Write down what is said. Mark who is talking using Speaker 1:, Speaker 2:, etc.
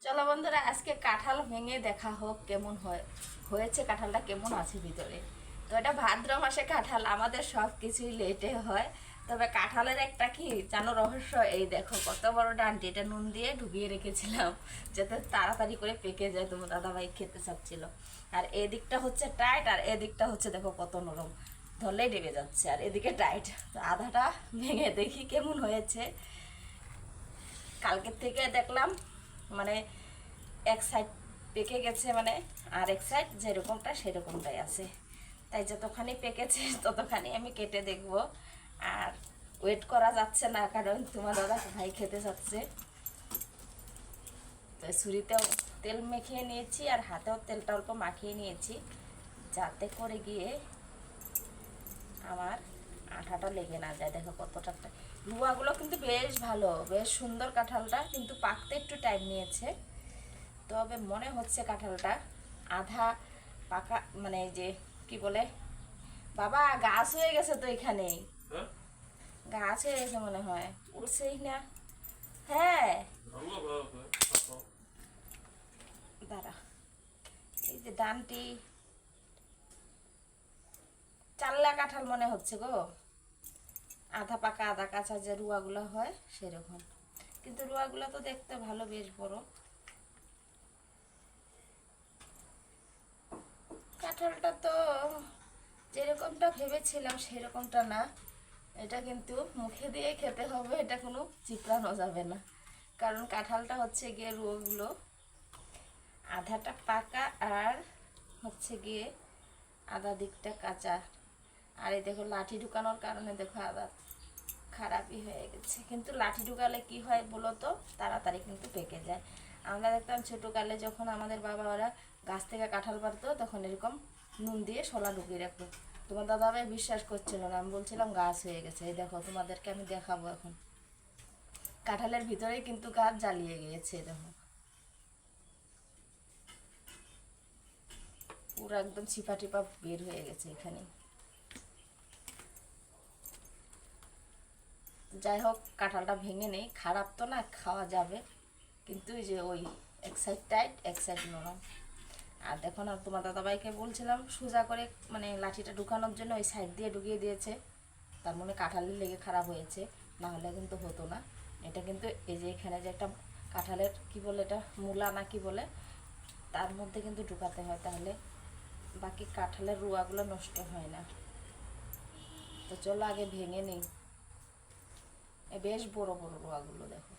Speaker 1: চলো বন্ধুরা, আজকে কাঁঠাল ভেঙে দেখা হোক কেমন হয়েছে, কাঁঠালটা কেমন আছে ভিতরে। তো এটা ভাদ্র মাসে কাঁঠাল, আমাদের সব কিছুই লেটে হয়। তবে কাঁঠালের একটা কি জানো রহস্য, এই দেখো কত বড় ডান্টি, এটা নুন দিয়ে ঢুকিয়ে রেখেছিলাম যাতে তাড়াতাড়ি করে পেকে যায়। তোমার দাদাভাই খেতে চাচ্ছিল। আর এদিকটা হচ্ছে টাইট, আর এদিকটা হচ্ছে দেখো কত নরম, ধরলেই ডেবে যাচ্ছে। আর এদিকে টাইট, তো আধাটা ভেঙে দেখি কেমন হয়েছে। কালকের থেকে দেখলাম মানে এক সাইড পেকে গেছে, মানে আর এক সাইড যেরকমটা সেরকমটাই আছে। তাই যতখানি পেকেছে ততখানি আমি কেটে দেখব। আর ওয়েট করা যাচ্ছে না, কারণ তোমার দাদা ভাই খেতে চাচ্ছে। তো ছুরিতেও তেল মেখিয়ে নিয়েছি, আর হাতেও তেলটা অল্প মাখিয়ে নিয়েছি, যাতে করে গিয়ে আমার আঠাটা লেগে না যায়। দেখো কতটা লুয়াগুলো কিন্তু বেশ ভালো, বেশ সুন্দর কাঁঠালটা, কিন্তু পাকতে একটু টাইম নিয়েছে। তবে মনে হচ্ছে কাঁঠালটা আধা পাকা, মানে যে কি বলে বাবা, গাছ হয়ে গেছে তো এখানে, গাছ হয়ে গেছে মনে হয়, উড়ছেই না। হ্যাঁ দাঁড়া, এই যে ডানটি চাল্লা কাঁঠাল মনে হচ্ছে গো, আধা পাকা আধা কাঁচা যে রুয়াগুলো হয় সেরকম। কিন্তু রুয়াগুলো তো দেখতে ভালো, বেশ বড়। কাঁঠালটা তো যেরকমটা ভেবেছিলাম সেরকমটা না। এটা কিন্তু মুখে দিয়ে খেতে হবে, এটা কোনো চিপড়ানো যাবে না। কারণ কাঁঠালটা হচ্ছে গিয়ে রুগুলো আধাটা পাকা, আর হচ্ছে গিয়ে আধা দিকটা কাঁচা। আর এই দেখো লাঠি ঢুকানোর কারণে দেখো আদা খারাপই হয়ে গেছে। কিন্তু লাঠি ঢুকালে কি হয় বলো তো, তাড়াতাড়ি কিন্তু পেকে যায়। আমরা দেখতাম ছোটোকালে যখন আমাদের বাবা ওরা গাছ থেকে কাঁঠাল পারতো, তখন এরকম নুন দিয়ে শলা ঢুকিয়ে রাখতো। তোমার দাদা ভাই বিশ্বাস করছিল না, আমি বলছিলাম গাছ হয়ে গেছে। এই দেখো তোমাদেরকে আমি দেখাবো এখন, কাঁঠালের ভিতরেই কিন্তু গাছ জ্বালিয়ে গিয়েছে। দেখো পুরো একদম ছিপা টিপা বের হয়ে গেছে এখানে। যাই হোক, কাঁঠালটা ভেঙে নেই, খারাপ তো না, খাওয়া যাবে। কিন্তু ওই যে ওই এক সাইড টাইট এক সাইড নরম। আর দেখো না, তোমার দাদাভাইকে বলছিলাম সোজা করে মানে লাঠিটা ঢুকানোর জন্য ওই সাইড দিয়ে ঢুকিয়ে দিয়েছে। তার মনে কাঁঠালের লেগে খারাপ হয়েছে, না হলে কিন্তু হতো না। এটা কিন্তু এই যে এখানে যে একটা কাঁঠালের কি বলে, এটা মূলা না কি বলে, তার মধ্যে কিন্তু ঢুকাতে হয়, তাহলে বাকি কাঁঠালের রুয়াগুলো নষ্ট হয় না। তো চলো আগে ভেঙে নিই। বেশ বড় বড় রুয়াগুলো দেখো।